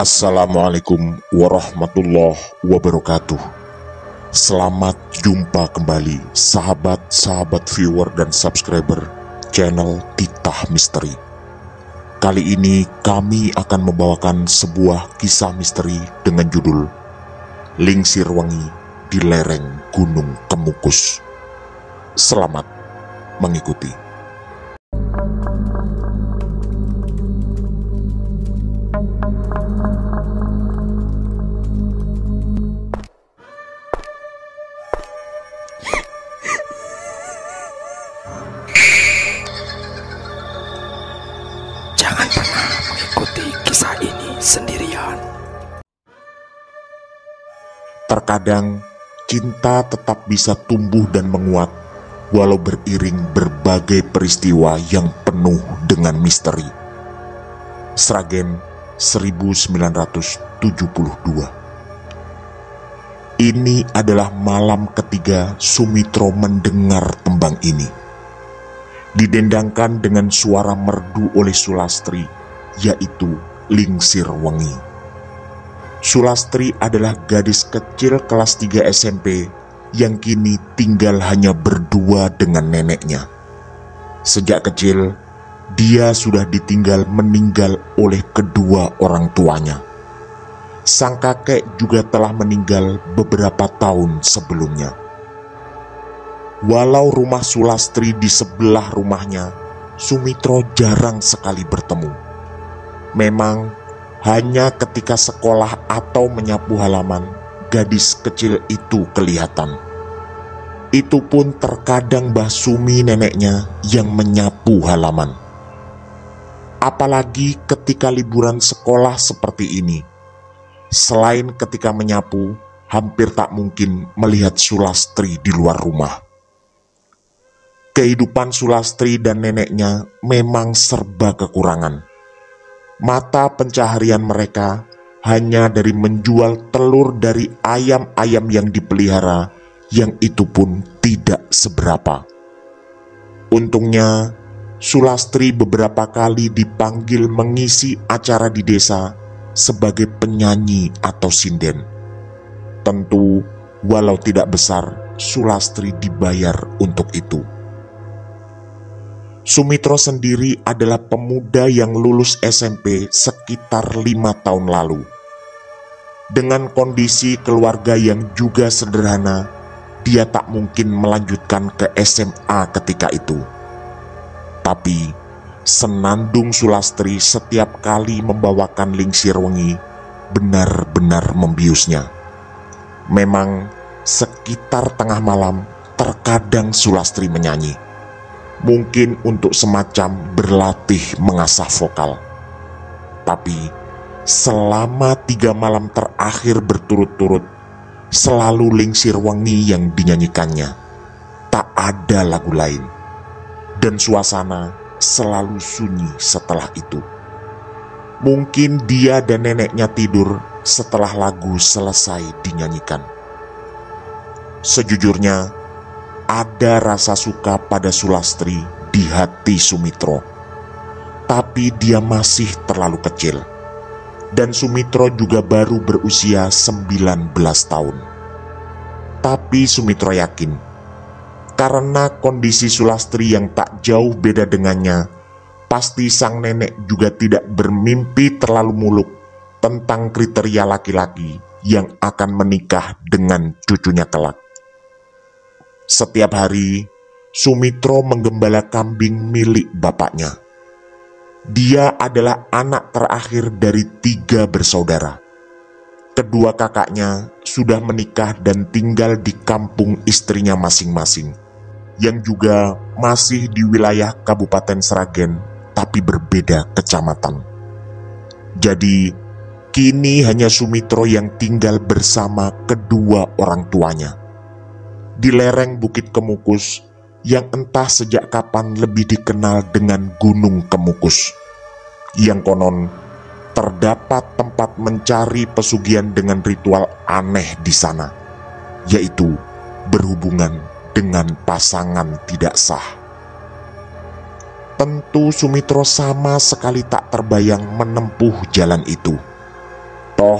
Assalamualaikum warahmatullahi wabarakatuh. Selamat jumpa kembali sahabat-sahabat viewer dan subscriber channel Titah Misteri. Kali ini kami akan membawakan sebuah kisah misteri dengan judul Lingsir Wengi di Lereng Gunung Kemukus. Selamat mengikuti. Jangan pernah mengikuti kisah ini sendirian. Terkadang cinta tetap bisa tumbuh dan menguat walau beriring berbagai peristiwa yang penuh dengan misteri. Sragen 1972. Ini adalah malam ketiga Sumitro mendengar tembang ini. Didendangkan dengan suara merdu oleh Sulastri, yaitu Lingsir Wengi. Sulastri adalah gadis kecil kelas 3 SMP yang kini tinggal hanya berdua dengan neneknya. Sejak kecil, dia sudah ditinggal meninggal oleh kedua orang tuanya. Sang kakek juga telah meninggal beberapa tahun sebelumnya. Walau rumah Sulastri di sebelah rumahnya, Sumitro jarang sekali bertemu. Memang hanya ketika sekolah atau menyapu halaman, gadis kecil itu kelihatan. Itu pun terkadang Mbah Sumi neneknya yang menyapu halaman. Apalagi ketika liburan sekolah seperti ini. Selain ketika menyapu, hampir tak mungkin melihat Sulastri di luar rumah. Kehidupan Sulastri dan neneknya memang serba kekurangan. Mata pencaharian mereka hanya dari menjual telur dari ayam-ayam yang dipelihara, yang itu pun tidak seberapa. Untungnya, Sulastri beberapa kali dipanggil mengisi acara di desa sebagai penyanyi atau sinden. Tentu, walau tidak besar, Sulastri dibayar untuk itu. Sumitro sendiri adalah pemuda yang lulus SMP sekitar 5 tahun lalu. Dengan kondisi keluarga yang juga sederhana, dia tak mungkin melanjutkan ke SMA ketika itu. Tapi, senandung Sulastri setiap kali membawakan Lingsir Wengi benar-benar membiusnya. Memang, sekitar tengah malam, terkadang Sulastri menyanyi. Mungkin untuk semacam berlatih mengasah vokal. Tapi selama 3 malam terakhir berturut-turut, selalu Lingsir Wengi yang dinyanyikannya. Tak ada lagu lain. Dan suasana selalu sunyi setelah itu. Mungkin dia dan neneknya tidur setelah lagu selesai dinyanyikan. Sejujurnya, ada rasa suka pada Sulastri di hati Sumitro. Tapi dia masih terlalu kecil. Dan Sumitro juga baru berusia 19 tahun. Tapi Sumitro yakin, karena kondisi Sulastri yang tak jauh beda dengannya, pasti sang nenek juga tidak bermimpi terlalu muluk tentang kriteria laki-laki yang akan menikah dengan cucunya kelak. Setiap hari, Sumitro menggembala kambing milik bapaknya. Dia adalah anak terakhir dari 3 bersaudara. Kedua kakaknya sudah menikah dan tinggal di kampung istrinya masing-masing, yang juga masih di wilayah Kabupaten Sragen, tapi berbeda kecamatan. Jadi, kini hanya Sumitro yang tinggal bersama kedua orang tuanya. Di lereng Bukit Kemukus yang entah sejak kapan lebih dikenal dengan Gunung Kemukus, yang konon terdapat tempat mencari pesugihan dengan ritual aneh di sana, yaitu berhubungan dengan pasangan tidak sah. Tentu Sumitro sama sekali tak terbayang menempuh jalan itu. Toh,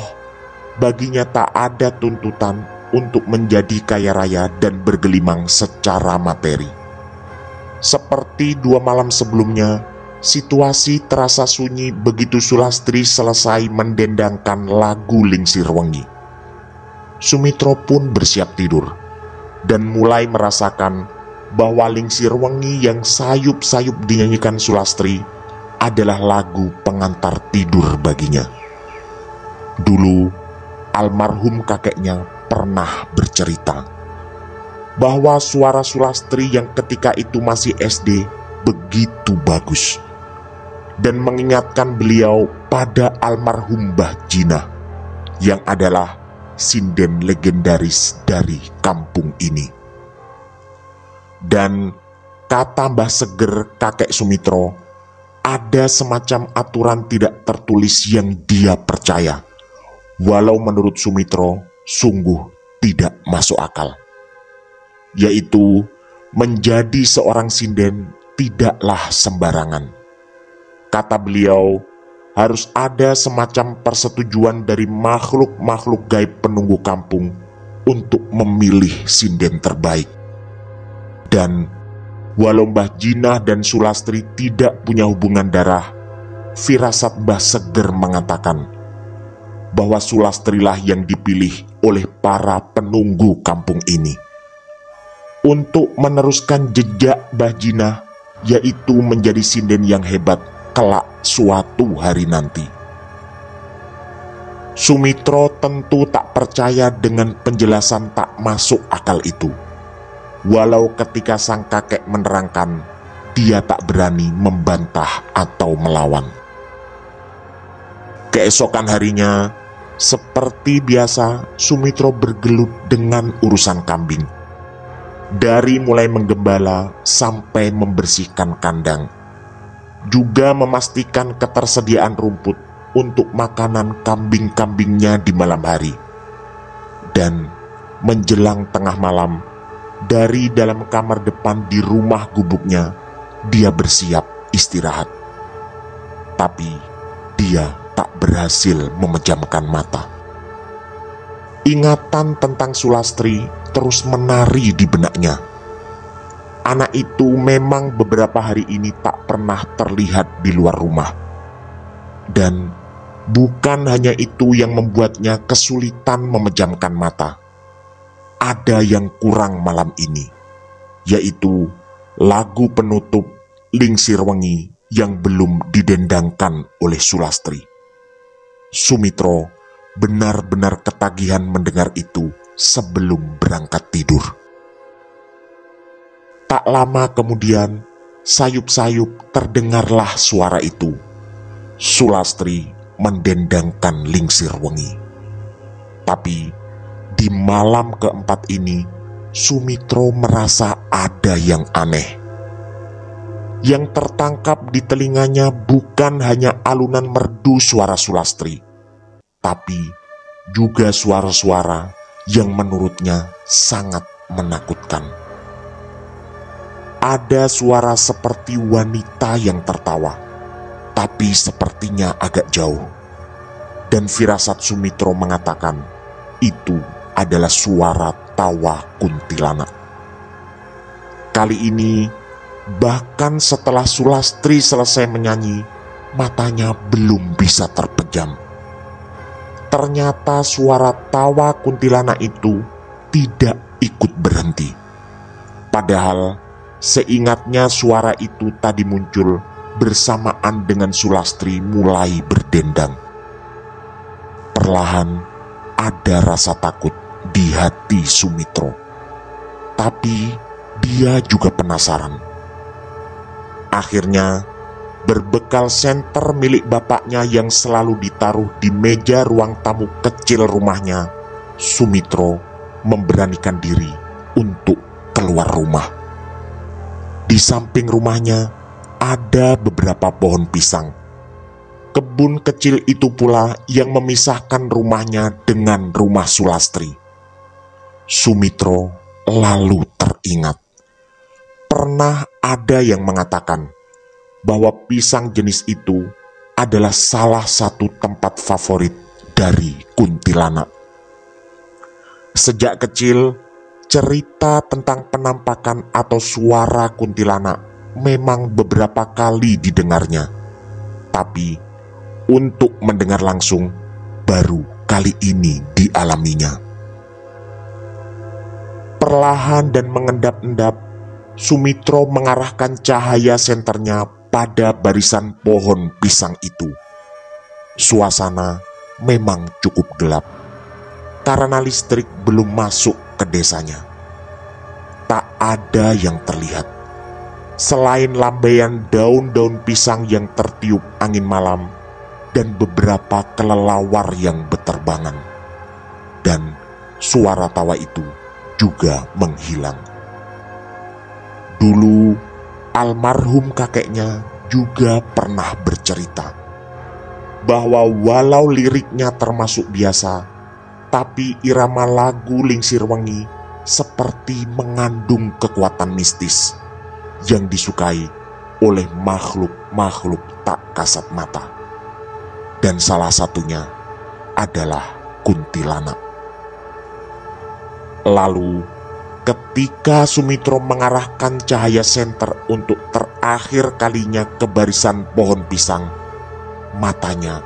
baginya tak ada tuntutan untuk menjadi kaya raya dan bergelimang secara materi. Seperti 2 malam sebelumnya, situasi terasa sunyi begitu Sulastri selesai mendendangkan lagu Lingsir Wengi. Sumitro pun bersiap tidur dan mulai merasakan bahwa Lingsir Wengi yang sayup-sayup dinyanyikan Sulastri adalah lagu pengantar tidur baginya. Dulu, almarhum kakeknya pernah bercerita bahwa suara Sulastri yang ketika itu masih SD begitu bagus dan mengingatkan beliau pada almarhum Mbah Jinah yang adalah sinden legendaris dari kampung ini. Dan kata Mbah Seger kakek Sumitro, ada semacam aturan tidak tertulis yang dia percaya, walau menurut Sumitro sungguh tidak masuk akal, yaitu menjadi seorang sinden tidaklah sembarangan. Kata beliau, harus ada semacam persetujuan dari makhluk-makhluk gaib penunggu kampung untuk memilih sinden terbaik. Dan walau Mbah Jinah dan Sulastri tidak punya hubungan darah, firasat Mbah Seger mengatakan bahwa Sulastrilah yang dipilih oleh para penunggu kampung ini untuk meneruskan jejak Mbah Jinah, yaitu menjadi sinden yang hebat kelak suatu hari nanti. Sumitro tentu tak percaya dengan penjelasan tak masuk akal itu, walau ketika sang kakek menerangkan, dia tak berani membantah atau melawan. Keesokan harinya, seperti biasa, Sumitro bergelut dengan urusan kambing, dari mulai menggembala sampai membersihkan kandang, juga memastikan ketersediaan rumput untuk makanan kambing-kambingnya di malam hari. Dan menjelang tengah malam, dari dalam kamar depan di rumah gubuknya, dia bersiap istirahat. Tapi dia tak berhasil memejamkan mata. Ingatan tentang Sulastri terus menari di benaknya. Anak itu memang beberapa hari ini tak pernah terlihat di luar rumah. Dan bukan hanya itu yang membuatnya kesulitan memejamkan mata. Ada yang kurang malam ini, yaitu lagu penutup Lingsir Wengi yang belum didendangkan oleh Sulastri. Sumitro benar-benar ketagihan mendengar itu sebelum berangkat tidur. Tak lama kemudian, sayup-sayup terdengarlah suara itu. Sulastri mendendangkan Lingsir Wengi. Tapi di malam keempat ini, Sumitro merasa ada yang aneh. Yang tertangkap di telinganya bukan hanya alunan merdu suara Sulastri, tapi juga suara-suara yang menurutnya sangat menakutkan. Ada suara seperti wanita yang tertawa, tapi sepertinya agak jauh. Dan firasat Sumitro mengatakan itu adalah suara tawa kuntilanak. Kali ini, bahkan setelah Sulastri selesai menyanyi, matanya belum bisa terpejam. Ternyata suara tawa kuntilanak itu tidak ikut berhenti. Padahal seingatnya suara itu tadi muncul bersamaan dengan Sulastri mulai berdendang. Perlahan ada rasa takut di hati Sumitro, tapi dia juga penasaran. Akhirnya, berbekal senter milik bapaknya yang selalu ditaruh di meja ruang tamu kecil rumahnya, Sumitro memberanikan diri untuk keluar rumah. Di samping rumahnya ada beberapa pohon pisang. Kebun kecil itu pula yang memisahkan rumahnya dengan rumah Sulastri. Sumitro lalu teringat. Pernah ada yang mengatakan bahwa pisang jenis itu adalah salah satu tempat favorit dari kuntilanak. Sejak kecil, cerita tentang penampakan atau suara kuntilanak memang beberapa kali didengarnya. Tapi untuk mendengar langsung, baru kali ini dialaminya. Perlahan dan mengendap-endap, Sumitro mengarahkan cahaya senternya pada barisan pohon pisang itu. Suasana memang cukup gelap, karena listrik belum masuk ke desanya. Tak ada yang terlihat, selain lambaian daun-daun pisang yang tertiup angin malam, dan beberapa kelelawar yang beterbangan. Dan suara tawa itu juga menghilang. Dulu, almarhum kakeknya juga pernah bercerita bahwa walau liriknya termasuk biasa, tapi irama lagu Lingsir Wengi seperti mengandung kekuatan mistis yang disukai oleh makhluk-makhluk tak kasat mata. Dan salah satunya adalah kuntilanak. Lalu, ketika Sumitro mengarahkan cahaya senter untuk terakhir kalinya ke barisan pohon pisang, matanya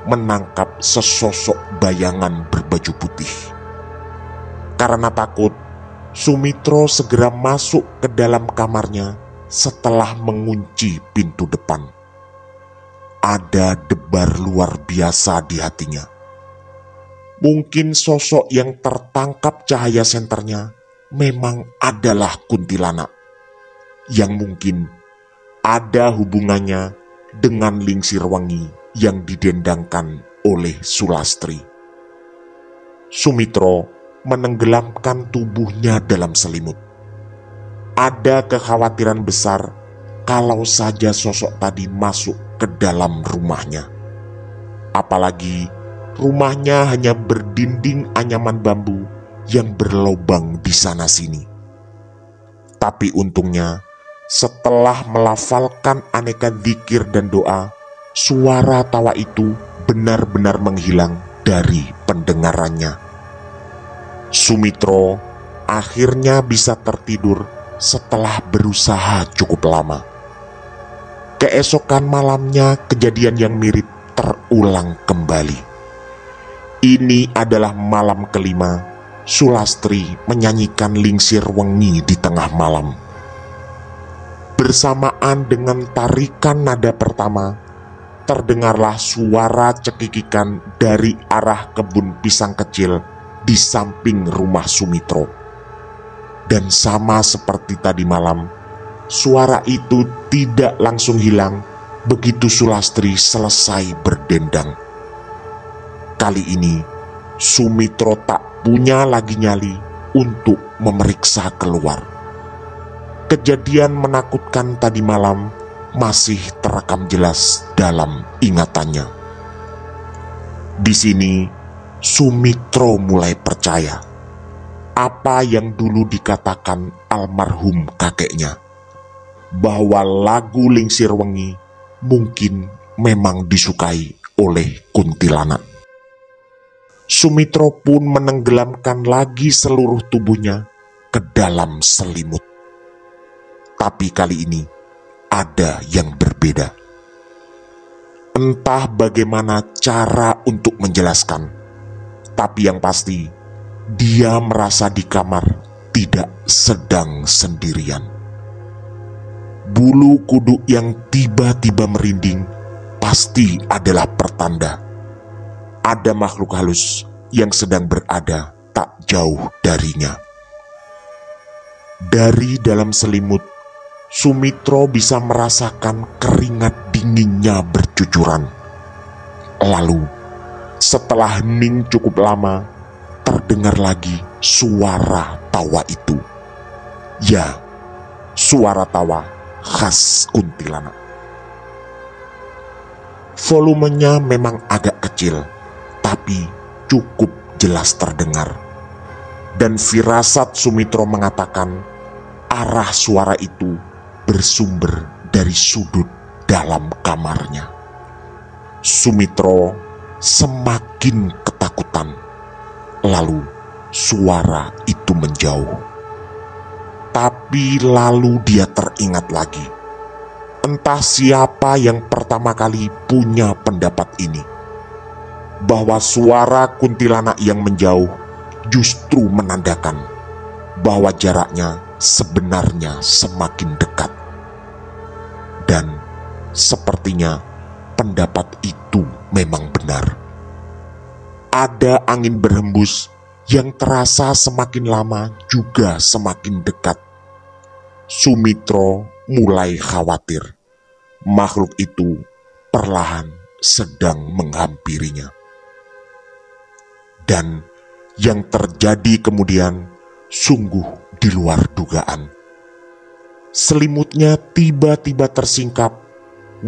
menangkap sesosok bayangan berbaju putih. Karena takut, Sumitro segera masuk ke dalam kamarnya setelah mengunci pintu depan. Ada debar luar biasa di hatinya. Mungkin sosok yang tertangkap cahaya senternya memang adalah kuntilanak, yang mungkin ada hubungannya dengan Lingsir Wengi yang didendangkan oleh Sulastri. Sumitro menenggelamkan tubuhnya dalam selimut. Ada kekhawatiran besar kalau saja sosok tadi masuk ke dalam rumahnya. Apalagi rumahnya hanya berdinding anyaman bambu yang berlobang di sana-sini. Tapi untungnya, setelah melafalkan aneka zikir dan doa, suara tawa itu benar-benar menghilang dari pendengarannya. Sumitro akhirnya bisa tertidur setelah berusaha cukup lama. Keesokan malamnya kejadian yang mirip terulang kembali. Ini adalah malam kelima Sulastri menyanyikan Lingsir Wengi di tengah malam. Bersamaan dengan tarikan nada pertama, terdengarlah suara cekikikan dari arah kebun pisang kecil di samping rumah Sumitro. Dan sama seperti tadi malam, suara itu tidak langsung hilang begitu Sulastri selesai berdendang. Kali ini, Sumitro tak punya lagi nyali untuk memeriksa keluar. Kejadian menakutkan tadi malam masih terekam jelas dalam ingatannya. Di sini, Sumitro mulai percaya apa yang dulu dikatakan almarhum kakeknya, bahwa lagu Lingsir Wengi mungkin memang disukai oleh kuntilanak. Sumitro pun menenggelamkan lagi seluruh tubuhnya ke dalam selimut. Tapi kali ini ada yang berbeda. Entah bagaimana cara untuk menjelaskan, tapi yang pasti dia merasa di kamar tidak sedang sendirian. Bulu kuduk yang tiba-tiba merinding pasti adalah pertanda ada makhluk halus yang sedang berada tak jauh darinya. Dari dalam selimut, Sumitro bisa merasakan keringat dinginnya bercucuran. Lalu, setelah hening cukup lama, terdengar lagi suara tawa itu. Ya, suara tawa khas kuntilanak. Volumenya memang agak kecil, tapi cukup jelas terdengar. Dan firasat Sumitro mengatakan arah suara itu bersumber dari sudut dalam kamarnya. Sumitro semakin ketakutan. Lalu suara itu menjauh. Tapi lalu dia teringat lagi. Entah siapa yang pertama kali punya pendapat ini, bahwa suara kuntilanak yang menjauh justru menandakan bahwa jaraknya sebenarnya semakin dekat. Dan sepertinya pendapat itu memang benar. Ada angin berhembus yang terasa semakin lama juga semakin dekat. Sumitro mulai khawatir makhluk itu perlahan sedang menghampirinya. Dan yang terjadi kemudian sungguh di luar dugaan. Selimutnya tiba-tiba tersingkap,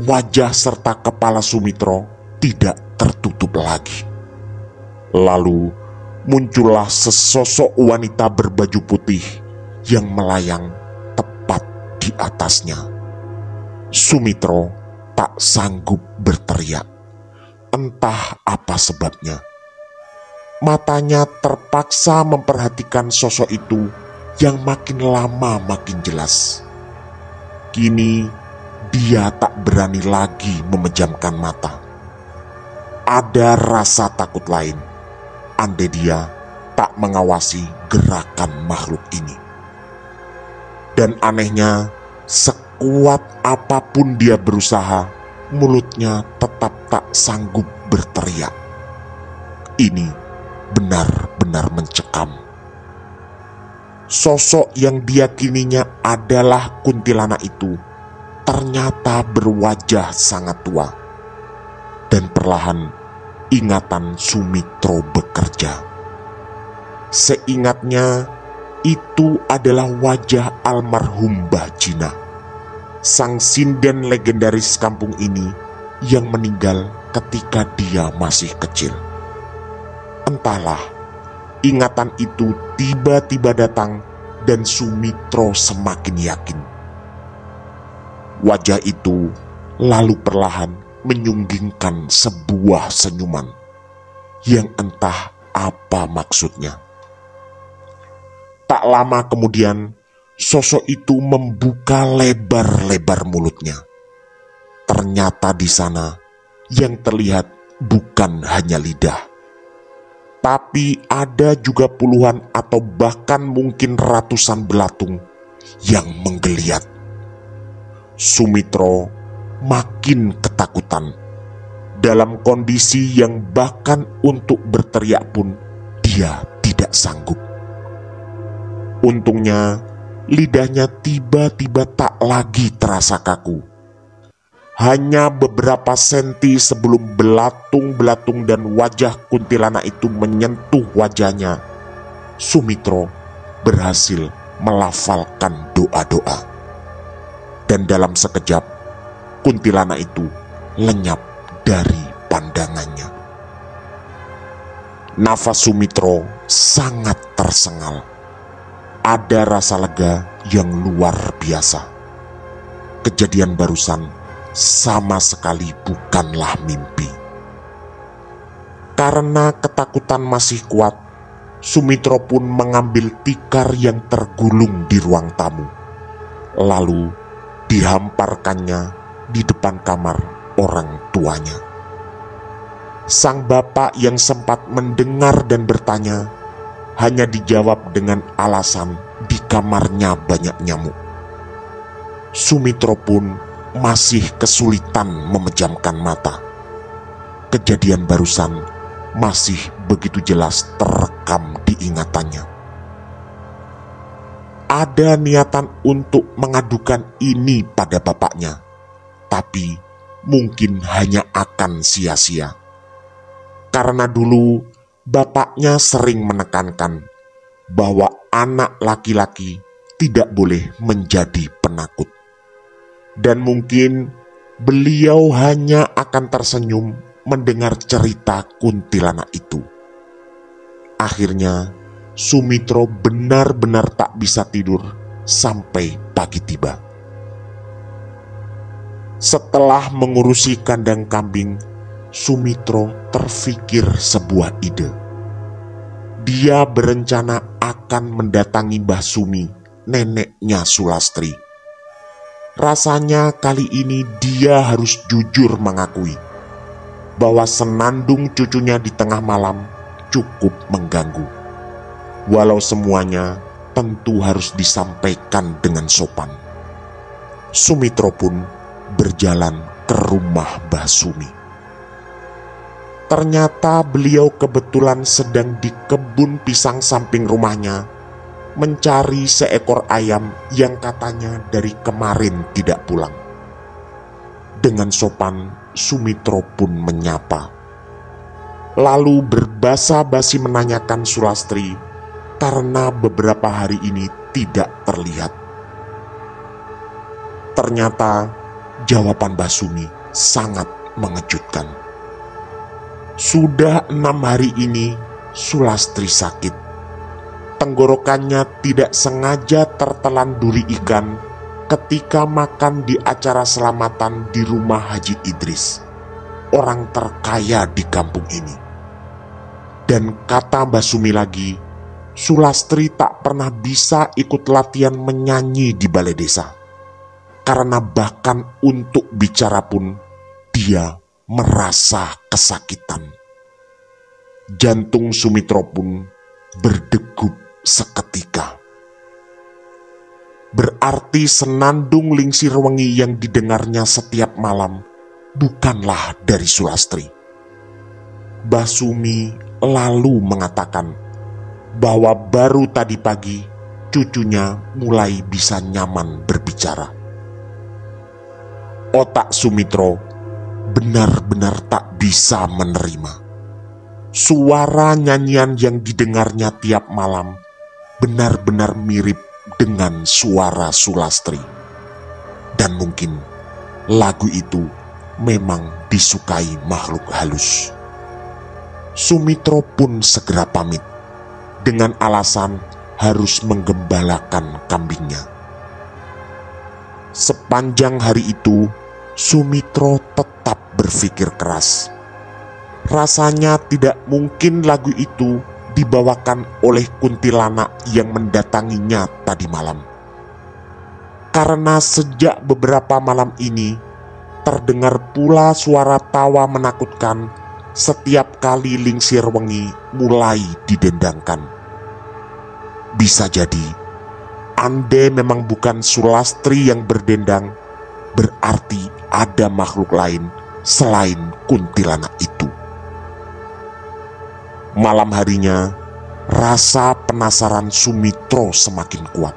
wajah serta kepala Sumitro tidak tertutup lagi. Lalu muncullah sesosok wanita berbaju putih yang melayang tepat di atasnya. Sumitro tak sanggup berteriak, entah apa sebabnya. Matanya terpaksa memperhatikan sosok itu yang makin lama makin jelas. Kini dia tak berani lagi memejamkan mata. Ada rasa takut lain, andai dia tak mengawasi gerakan makhluk ini. Dan anehnya, sekuat apapun dia berusaha, mulutnya tetap tak sanggup berteriak. Ini benar-benar mencekam. Sosok yang diyakininya adalah kuntilanak itu ternyata berwajah sangat tua. Dan perlahan ingatan Sumitro bekerja. Seingatnya itu adalah wajah almarhum Mbah Jinah, sang sinden legendaris kampung ini yang meninggal ketika dia masih kecil. Entahlah, ingatan itu tiba-tiba datang dan Sumitro semakin yakin. Wajah itu lalu perlahan menyunggingkan sebuah senyuman yang entah apa maksudnya. Tak lama kemudian, sosok itu membuka lebar-lebar mulutnya. Ternyata di sana yang terlihat bukan hanya lidah, tapi ada juga puluhan atau bahkan mungkin ratusan belatung yang menggeliat. Sumitro makin ketakutan, dalam kondisi yang bahkan untuk berteriak pun dia tidak sanggup. Untungnya lidahnya tiba-tiba tak lagi terasa kaku. Hanya beberapa senti sebelum belatung-belatung dan wajah kuntilanak itu menyentuh wajahnya, Sumitro berhasil melafalkan doa-doa. Dan dalam sekejap, kuntilanak itu lenyap dari pandangannya. Nafas Sumitro sangat tersengal. Ada rasa lega yang luar biasa. Kejadian barusan sama sekali bukanlah mimpi. Karena ketakutan masih kuat, Sumitro pun mengambil tikar yang tergulung di ruang tamu, lalu dihamparkannya di depan kamar orang tuanya. Sang bapak yang sempat mendengar dan bertanya hanya dijawab dengan alasan di kamarnya banyak nyamuk. Sumitro pun masih kesulitan memejamkan mata. Kejadian barusan masih begitu jelas terekam di ingatannya. Ada niatan untuk mengadukan ini pada bapaknya, tapi mungkin hanya akan sia-sia. Karena dulu bapaknya sering menekankan bahwa anak laki-laki tidak boleh menjadi penakut. Dan mungkin beliau hanya akan tersenyum mendengar cerita kuntilanak itu. Akhirnya Sumitro benar-benar tak bisa tidur sampai pagi tiba. Setelah mengurusi kandang kambing, Sumitro terfikir sebuah ide. Dia berencana akan mendatangi Mbah Sumi, neneknya Sulastri. Rasanya kali ini dia harus jujur mengakui bahwa senandung cucunya di tengah malam cukup mengganggu. Walau semuanya tentu harus disampaikan dengan sopan. Sumitro pun berjalan ke rumah Mbah Sumi. Ternyata beliau kebetulan sedang di kebun pisang samping rumahnya mencari seekor ayam yang katanya dari kemarin tidak pulang. Dengan sopan, Sumitro pun menyapa. Lalu berbasa-basi menanyakan Sulastri karena beberapa hari ini tidak terlihat. Ternyata jawaban Mbah Sumi sangat mengejutkan. Sudah 6 hari ini Sulastri sakit. Tenggorokannya tidak sengaja tertelan duri ikan ketika makan di acara selamatan di rumah Haji Idris, orang terkaya di kampung ini. Dan kata Mbah Sumi lagi, Sulastri tak pernah bisa ikut latihan menyanyi di balai desa, karena bahkan untuk bicara pun dia merasa kesakitan. Jantung Sumitro pun berdegup seketika. Berarti senandung lingsir wengi yang didengarnya setiap malam bukanlah dari Sulastri. Mbah Sumi lalu mengatakan bahwa baru tadi pagi cucunya mulai bisa nyaman berbicara. Otak Sumitro benar-benar tak bisa menerima. Suara nyanyian yang didengarnya tiap malam benar-benar mirip dengan suara Sulastri. Dan mungkin lagu itu memang disukai makhluk halus. Sumitro pun segera pamit dengan alasan harus menggembalakan kambingnya. Sepanjang hari itu Sumitro tetap berpikir keras. Rasanya tidak mungkin lagu itu dibawakan oleh kuntilanak yang mendatanginya tadi malam. Karena sejak beberapa malam ini terdengar pula suara tawa menakutkan setiap kali lingsir wengi mulai didendangkan. Bisa jadi, andai memang bukan Sulastri yang berdendang, berarti ada makhluk lain selain kuntilanak itu. Malam harinya, rasa penasaran Sumitro semakin kuat.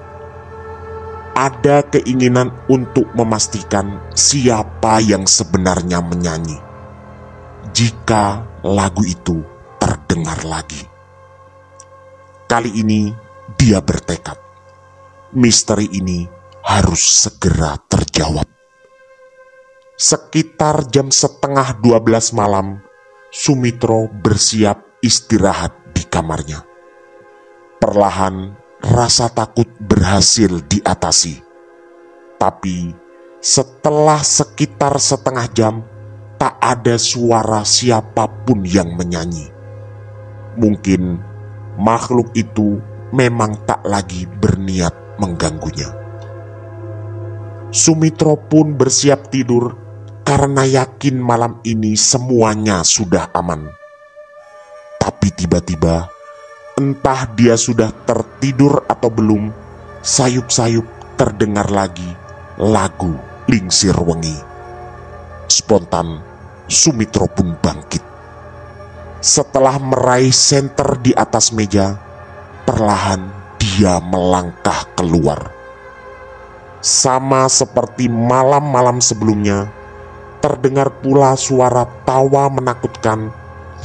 Ada keinginan untuk memastikan siapa yang sebenarnya menyanyi jika lagu itu terdengar lagi. Kali ini dia bertekad, misteri ini harus segera terjawab. Sekitar jam 11:30 malam, Sumitro bersiap istirahat di kamarnya. Perlahan rasa takut berhasil diatasi. Tapi setelah sekitar setengah jam, tak ada suara siapapun yang menyanyi. Mungkin makhluk itu memang tak lagi berniat mengganggunya. Sumitro pun bersiap tidur karena yakin malam ini semuanya sudah aman. Tapi tiba-tiba, entah dia sudah tertidur atau belum, sayup-sayup terdengar lagi lagu lingsir wengi. Spontan, Sumitro pun bangkit. Setelah meraih senter di atas meja, perlahan dia melangkah keluar. Sama seperti malam-malam sebelumnya, terdengar pula suara tawa menakutkan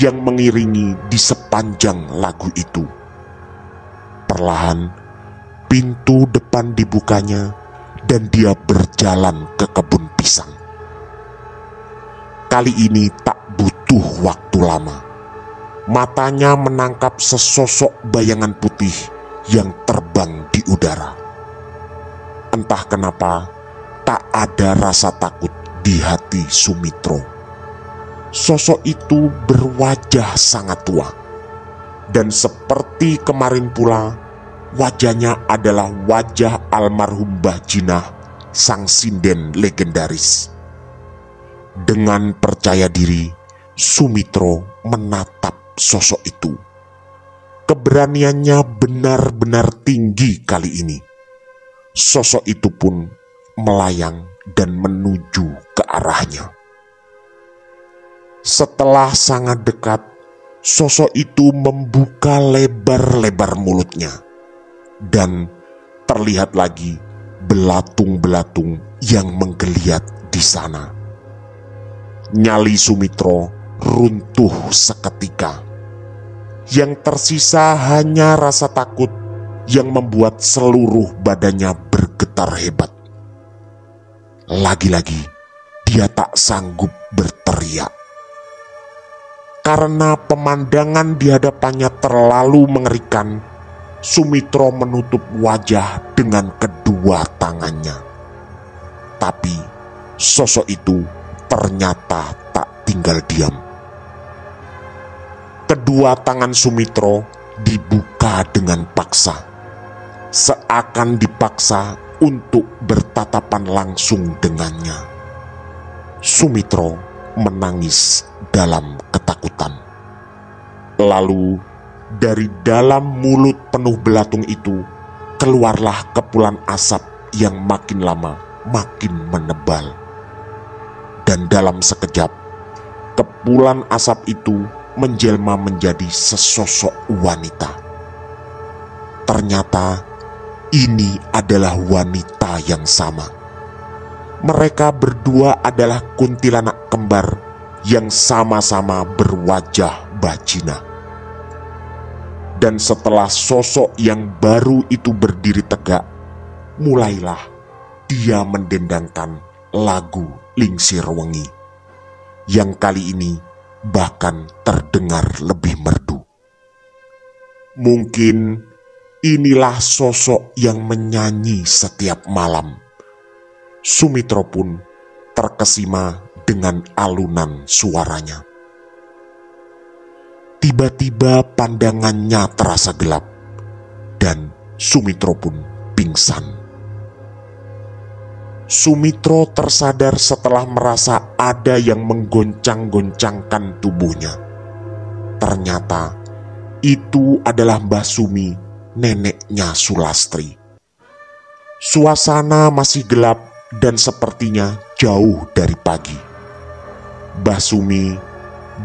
yang mengiringi di sepanjang lagu itu. Perlahan, pintu depan dibukanya dan dia berjalan ke kebun pisang. Kali ini tak butuh waktu lama. Matanya menangkap sesosok bayangan putih yang terbang di udara. Entah kenapa, tak ada rasa takut di hati Sumitro. sosok itu berwajah sangat tua. Dan seperti kemarin pula, wajahnya adalah wajah almarhum Mbah Jinah, sang sinden legendaris. Dengan percaya diri, Sumitro menatap sosok itu. Keberaniannya benar-benar tinggi kali ini. Sosok itu pun melayang dan menuju ke arahnya. Setelah sangat dekat, sosok itu membuka lebar-lebar mulutnya, dan terlihat lagi belatung-belatung yang menggeliat di sana. Nyali Sumitro runtuh seketika. Yang tersisa hanya rasa takut yang membuat seluruh badannya bergetar hebat. Lagi-lagi dia tak sanggup berteriak. Karena pemandangan di hadapannya terlalu mengerikan, Sumitro menutup wajah dengan kedua tangannya. Tapi sosok itu ternyata tak tinggal diam. Kedua tangan Sumitro dibuka dengan paksa, seakan dipaksa untuk bertatapan langsung dengannya. Sumitro menangis dalam ketakutan. Lalu dari dalam mulut penuh belatung itu keluarlah kepulan asap yang makin lama makin menebal. Dan dalam sekejap, kepulan asap itu menjelma menjadi sesosok wanita. Ternyata ini adalah wanita yang sama. Mereka berdua adalah kuntilanak kembar yang sama-sama berwajah Mbah Jinah. Dan setelah sosok yang baru itu berdiri tegak, mulailah dia mendendangkan lagu Lingsir Wengi, yang kali ini bahkan terdengar lebih merdu. Mungkin inilah sosok yang menyanyi setiap malam. Sumitro pun terkesima dengan alunan suaranya. Tiba-tiba pandangannya terasa gelap dan Sumitro pun pingsan. Sumitro tersadar setelah merasa ada yang menggoncang-goncangkan tubuhnya. Ternyata itu adalah Mbah Sumi, neneknya Sulastri. Suasana masih gelap dan sepertinya jauh dari pagi. Mbah Sumi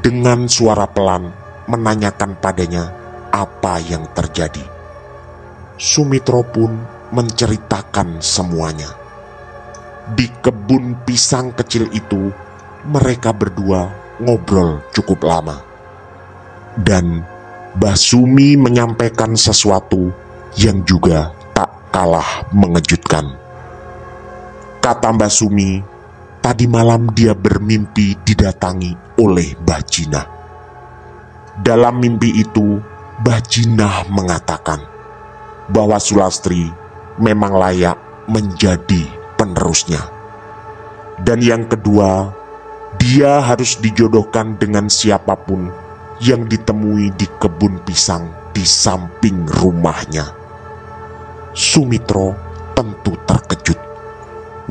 dengan suara pelan menanyakan padanya apa yang terjadi. Sumitro pun menceritakan semuanya. Di kebun pisang kecil itu, mereka berdua ngobrol cukup lama. Dan Mbah Sumi menyampaikan sesuatu yang juga tak kalah mengejutkan. Kata Mbah Sumi, tadi malam dia bermimpi didatangi oleh Mbah Jinah. Dalam mimpi itu, Mbah Jinah mengatakan bahwa Sulastri memang layak menjadi penerusnya. Dan yang kedua, dia harus dijodohkan dengan siapapun yang ditemui di kebun pisang di samping rumahnya. Sumitro tentu terkejut.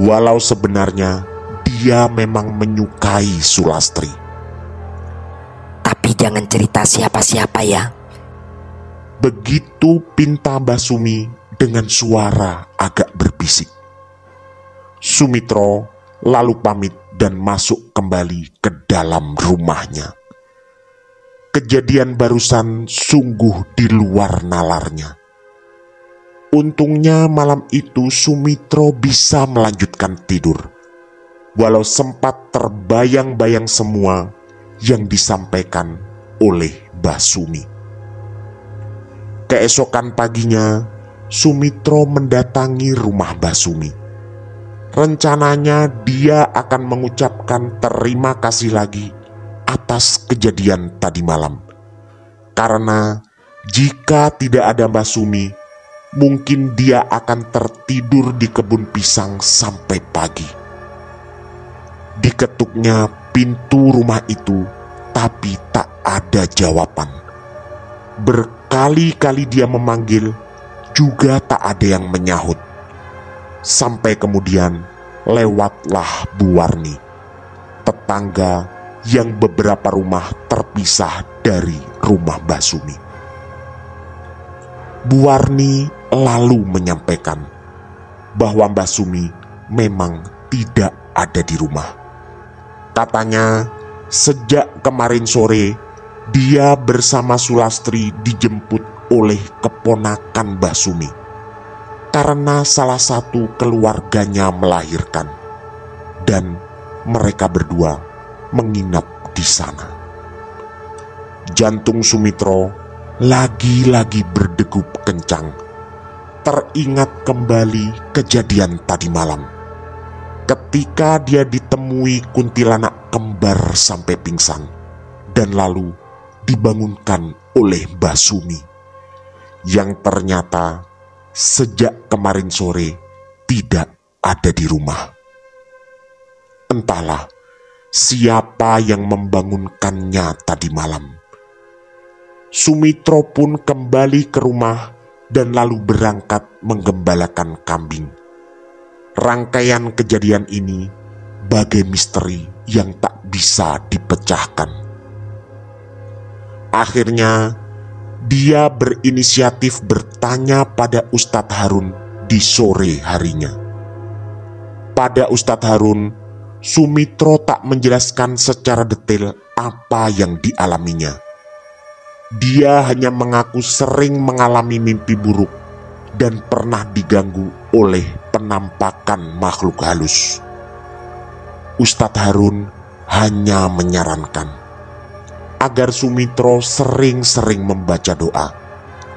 Walau sebenarnya dia memang menyukai Sulastri. Tapi jangan cerita siapa-siapa ya. Begitu pinta Mbah Sumi dengan suara agak berbisik. Sumitro lalu pamit dan masuk kembali ke dalam rumahnya. Kejadian barusan sungguh di luar nalarnya. Untungnya malam itu Sumitro bisa melanjutkan tidur, walau sempat terbayang-bayang semua yang disampaikan oleh Mbah Sumi. Keesokan paginya, Sumitro mendatangi rumah Mbah Sumi. Rencananya dia akan mengucapkan terima kasih lagi atas kejadian tadi malam. Karena jika tidak ada Mbah Sumi, mungkin dia akan tertidur di kebun pisang sampai pagi. Diketuknya pintu rumah itu, tapi tak ada jawaban. Berkali-kali dia memanggil, juga tak ada yang menyahut. Sampai kemudian lewatlah Bu Warni, tetangga yang beberapa rumah terpisah dari rumah Mbah Sumi. Bu Warni lalu menyampaikan bahwa Mbah Sumi memang tidak ada di rumah. Katanya sejak kemarin sore dia bersama Sulastri dijemput oleh keponakan Mbah Sumi karena salah satu keluarganya melahirkan, dan mereka berdua menginap di sana. Jantung Sumitro lagi-lagi berdegup kencang. Teringat kembali kejadian tadi malam ketika dia ditemui kuntilanak kembar sampai pingsan dan lalu dibangunkan oleh Mbah Sumi yang ternyata sejak kemarin sore tidak ada di rumah. Entahlah siapa yang membangunkannya tadi malam. Sumitro pun kembali ke rumah dan lalu berangkat menggembalakan kambing. Rangkaian kejadian ini bagai misteri yang tak bisa dipecahkan. Akhirnya dia berinisiatif bertanya pada Ustadz Harun di sore harinya. Pada Ustadz Harun, Sumitro tak menjelaskan secara detail apa yang dialaminya. Dia hanya mengaku sering mengalami mimpi buruk dan pernah diganggu oleh penampakan makhluk halus. Ustadz Harun hanya menyarankan agar Sumitro sering-sering membaca doa,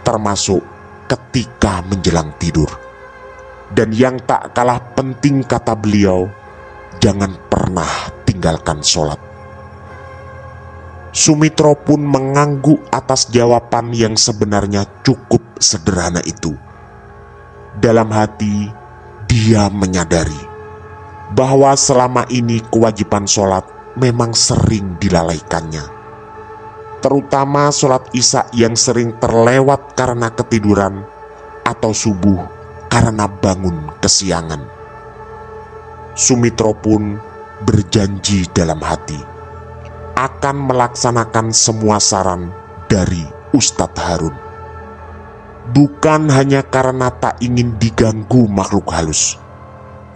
termasuk ketika menjelang tidur. Dan yang tak kalah penting kata beliau, jangan pernah tinggalkan sholat. Sumitro pun mengangguk atas jawaban yang sebenarnya cukup sederhana itu. Dalam hati, dia menyadari bahwa selama ini kewajiban sholat memang sering dilalaikannya. Terutama sholat Isya yang sering terlewat karena ketiduran atau subuh karena bangun kesiangan. Sumitro pun berjanji dalam hati akan melaksanakan semua saran dari Ustadz Harun. Bukan hanya karena tak ingin diganggu makhluk halus,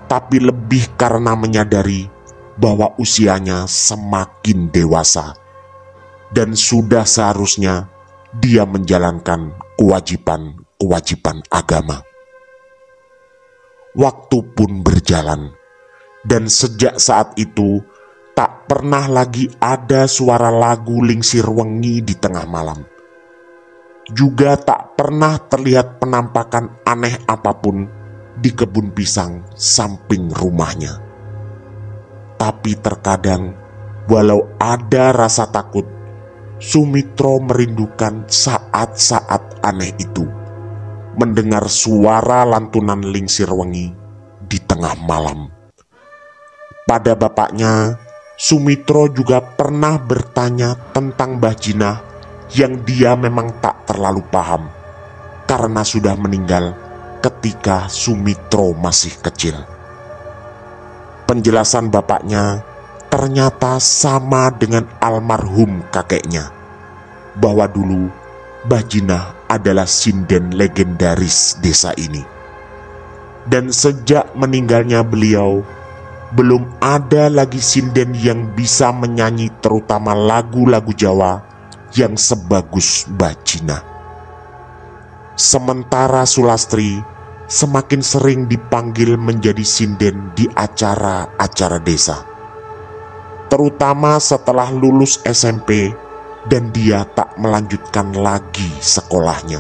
tapi lebih karena menyadari bahwa usianya semakin dewasa dan sudah seharusnya dia menjalankan kewajiban agama. Waktu pun berjalan, dan sejak saat itu tak pernah lagi ada suara lagu Lingsir Wengi di tengah malam. Juga tak pernah terlihat penampakan aneh apapun di kebun pisang samping rumahnya. Tapi terkadang walau ada rasa takut, Sumitro merindukan saat-saat aneh itu, mendengar suara lantunan Lingsir Wengi di tengah malam. Pada bapaknya, Sumitro juga pernah bertanya tentang Mbah Jinah yang dia memang tak terlalu paham karena sudah meninggal ketika Sumitro masih kecil. Penjelasan bapaknya ternyata sama dengan almarhum kakeknya, bahwa dulu Mbah Jinah adalah sinden legendaris desa ini. Dan sejak meninggalnya beliau, belum ada lagi sinden yang bisa menyanyi terutama lagu-lagu Jawa yang sebagus Mbah Jinah. Sementara Sulastri semakin sering dipanggil menjadi sinden di acara-acara desa, terutama setelah lulus SMP dan dia tak melanjutkan lagi sekolahnya.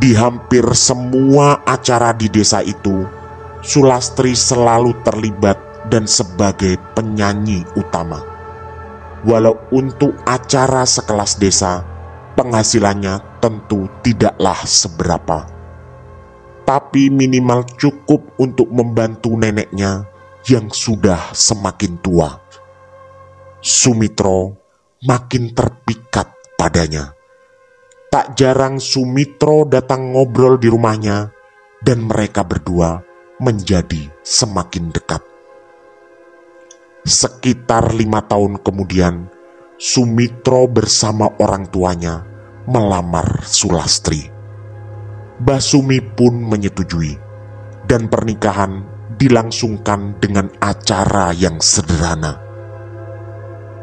Di hampir semua acara di desa itu, Sulastri selalu terlibat dan sebagai penyanyi utama. Walau untuk acara sekelas desa, penghasilannya tentu tidaklah seberapa, tapi minimal cukup untuk membantu neneknya yang sudah semakin tua. Sumitro makin terpikat padanya. Tak jarang Sumitro datang ngobrol di rumahnya dan mereka berdua menjadi semakin dekat. Sekitar 5 tahun kemudian, Sumitro bersama orang tuanya melamar Sulastri. Mbah Sumi pun menyetujui dan pernikahan dilangsungkan dengan acara yang sederhana.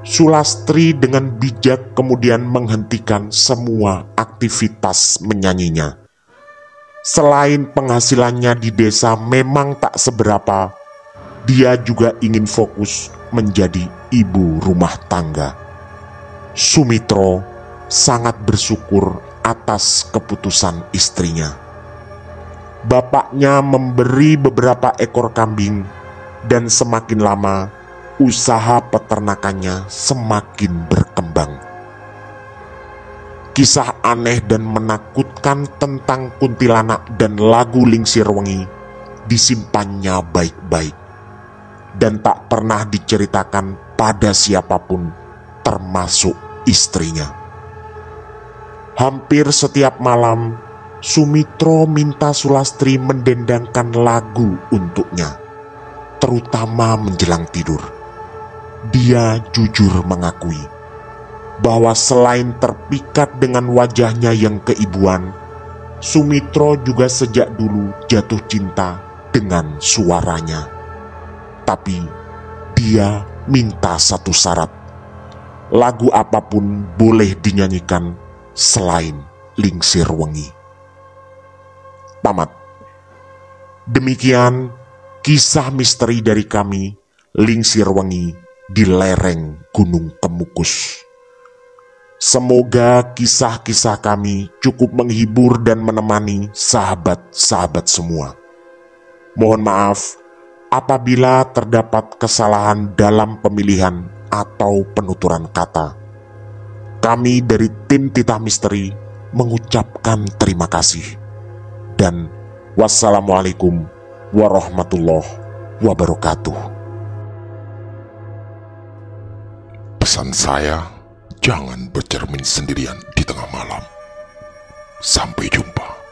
Sulastri dengan bijak kemudian menghentikan semua aktivitas menyanyinya. Selain penghasilannya di desa memang tak seberapa, dia juga ingin fokus menjadi ibu rumah tangga. Sumitro sangat bersyukur atas keputusan istrinya. Bapaknya memberi beberapa ekor kambing dan semakin lama usaha peternakannya semakin berkembang. Kisah aneh dan menakutkan tentang kuntilanak dan lagu Lingsir Wengi disimpannya baik-baik dan tak pernah diceritakan pada siapapun, termasuk istrinya. Hampir setiap malam, Sumitro minta Sulastri mendendangkan lagu untuknya, terutama menjelang tidur. Dia jujur mengakui bahwa selain terpikat dengan wajahnya yang keibuan, Sumitro juga sejak dulu jatuh cinta dengan suaranya. Tapi dia minta satu syarat: lagu apapun boleh dinyanyikan selain Lingsir Wengi. Tamat. Demikian kisah misteri dari kami, Lingsir Wengi di lereng Gunung Kemukus. Semoga kisah-kisah kami cukup menghibur dan menemani sahabat-sahabat semua. Mohon maaf apabila terdapat kesalahan dalam pemilihan atau penuturan kata. Kami dari tim Titah Misteri mengucapkan terima kasih. Dan wassalamualaikum warahmatullahi wabarakatuh. Pesan saya, jangan bercermin sendirian di tengah malam. Sampai jumpa.